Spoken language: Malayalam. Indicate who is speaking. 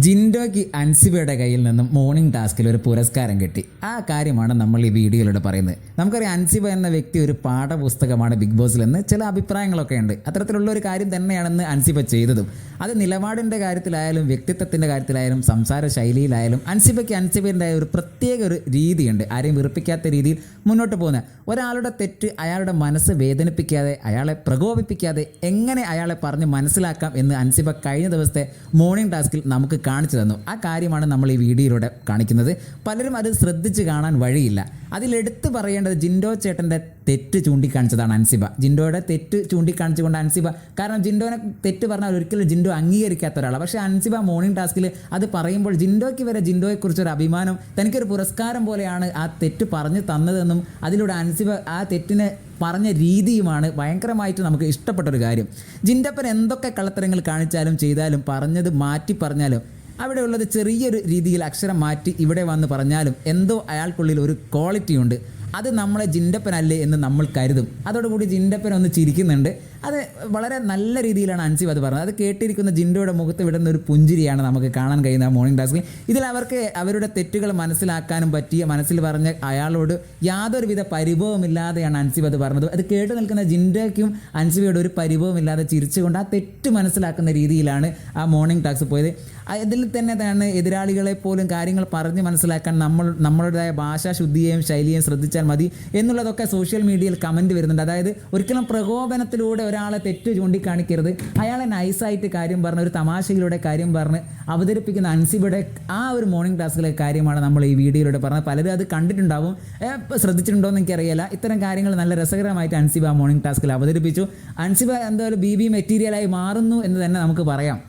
Speaker 1: ജിൻഡോയ്ക്ക് അൻസിബയുടെ കയ്യിൽ നിന്നും മോർണിംഗ് ടാസ്കിൽ ഒരു പുരസ്കാരം കിട്ടി. ആ കാര്യമാണ് നമ്മൾ ഈ വീഡിയോയിലൂടെ പറയുന്നത്. നമുക്കറിയാം അൻസിബ എന്ന വ്യക്തി ഒരു പാഠപുസ്തകമാണ് ബിഗ് ബോസിലെന്ന് ചില അഭിപ്രായങ്ങളൊക്കെ ഉണ്ട്. അത്തരത്തിലുള്ള ഒരു കാര്യം തന്നെയാണെന്ന് അൻസിബ ചെയ്തതും. അത് നിലപാടിൻ്റെ കാര്യത്തിലായാലും വ്യക്തിത്വത്തിൻ്റെ കാര്യത്തിലായാലും സംസാര ശൈലിയിലായാലും അൻസിബയുടെ ഒരു പ്രത്യേക ഒരു രീതിയുണ്ട്. ആരെയും വെറുപ്പിക്കാത്ത രീതിയിൽ മുന്നോട്ട് പോകുന്ന ഒരാളുടെ തെറ്റ് അയാളുടെ മനസ്സ് വേദനിപ്പിക്കാതെ അയാളെ പ്രകോപിപ്പിക്കാതെ എങ്ങനെ അയാളെ പറഞ്ഞ് മനസ്സിലാക്കാം എന്ന് അൻസിബ കഴിഞ്ഞ ദിവസത്തെ മോർണിംഗ് ടാസ്കിൽ നമുക്ക് കാണിച്ചു തന്നു. ആ കാര്യമാണ് നമ്മൾ ഈ വീഡിയോയിലൂടെ കാണിക്കുന്നത്. പലരും അത് ശ്രദ്ധിച്ച് കാണാൻ വഴിയില്ല. അതിലെടുത്ത് പറയേണ്ടത് ജിൻഡോ ചേട്ടൻ്റെ തെറ്റ് ചൂണ്ടിക്കാണിച്ചതാണ് അൻസിബ. ജിൻഡോയുടെ തെറ്റ് ചൂണ്ടിക്കാണിച്ചുകൊണ്ട് അൻസിബ, കാരണം ജിൻഡോനെ തെറ്റ് പറഞ്ഞാൽ ഒരിക്കലും ജിൻഡോ അംഗീകരിക്കാത്ത ഒരാളാണ്. പക്ഷേ അൻസിബ മോർണിംഗ് ടാസ്കിൽ അത് പറയുമ്പോൾ ജിൻഡോയ്ക്ക് വരെ ജിൻഡോയെക്കുറിച്ചൊരു അഭിമാനം, തനിക്കൊരു പുരസ്കാരം പോലെയാണ് ആ തെറ്റ് പറഞ്ഞു തന്നതെന്നും അതിലൂടെ അൻസിബ ആ തെറ്റിനെ പറഞ്ഞ രീതിയുമാണ് ഭയങ്കരമായിട്ട് നമുക്ക് ഇഷ്ടപ്പെട്ടൊരു കാര്യം. ജിൻഡപ്പൻ എന്തൊക്കെ കള്ളത്തരങ്ങൾ കാണിച്ചാലും ചെയ്താലും പറഞ്ഞത് മാറ്റി പറഞ്ഞാലും അവിടെയുള്ളത് ചെറിയൊരു രീതിയിൽ അക്ഷരം മാറ്റി ഇവിടെ വന്ന് പറഞ്ഞാലും എന്തോ അയാൾക്കുള്ളിൽ ഒരു ക്വാളിറ്റി ഉണ്ട്. അത് നമ്മളെ ജിൻഡപ്പനല്ലേ എന്ന് നമ്മൾ കരുതും. അതോടുകൂടി ജിൻഡപ്പൻ ഒന്ന് ചിരിക്കുന്നുണ്ട്. അത് വളരെ നല്ല രീതിയിലാണ് അൻസിബ അത് പറഞ്ഞത്. അത് കേട്ടിരിക്കുന്ന ജിൻഡോയുടെ മുഖത്ത് വിടുന്ന ഒരു പുഞ്ചിരിയാണ് നമുക്ക് കാണാൻ കഴിയുന്ന മോർണിംഗ് ടാസ്കിൽ. ഇതിൽ അവർക്ക് അവരുടെ തെറ്റുകൾ മനസ്സിലാക്കാനും പറ്റിയ, മനസ്സിൽ പറഞ്ഞ അയാളോട് യാതൊരുവിധ പരിഭവമില്ലാതെയാണ് അൻസിബ അത് പറഞ്ഞത്. അത് കേട്ട് നിൽക്കുന്ന ജിൻഡോയ്ക്കും അൻസിബയോട് ഒരു പരിഭവമില്ലാതെ ചിരിച്ചുകൊണ്ട് ആ തെറ്റ് മനസ്സിലാക്കുന്ന രീതിയിലാണ് ആ മോർണിംഗ് ടാസ്ക് പോയത്. ഇതിൽ തന്നെ എതിരാളികളെ പോലും കാര്യങ്ങൾ പറഞ്ഞ് മനസ്സിലാക്കാൻ നമ്മളുടേതായ ഭാഷാശുദ്ധിയെയും ശൈലിയെയും ശ്രദ്ധിച്ചാൽ മതി എന്നുള്ളതൊക്കെ സോഷ്യൽ മീഡിയയിൽ കമൻറ്റ് വരുന്നുണ്ട്. അതായത് ഒരിക്കലും പ്രകോപനത്തിലൂടെ ഒരാളെ തെറ്റ് ചൂണ്ടിക്കാണിക്കരുത്. അയാളെ നൈസായിട്ട് കാര്യം പറഞ്ഞ് ഒരു തമാശയിലൂടെ കാര്യം പറഞ്ഞ് അവതരിപ്പിക്കുന്ന അൻസിബയുടെ ആ ഒരു മോർണിംഗ് ടാസ്കിലെ കാര്യമാണ് നമ്മൾ ഈ വീഡിയോയിലൂടെ പറഞ്ഞത്. പലരും അത് കണ്ടിട്ടുണ്ടാവും, ശ്രദ്ധിച്ചിട്ടുണ്ടോ എന്ന് എനിക്കറിയില്ല. ഇത്തരം കാര്യങ്ങൾ നല്ല രസകരമായിട്ട് അൻസിബ മോർണിംഗ് ടാസ്കിൽ അവതരിപ്പിച്ചു. അൻസിബ എന്തായാലും ബി മെറ്റീരിയലായി മാറുന്നു എന്ന് തന്നെ നമുക്ക് പറയാം.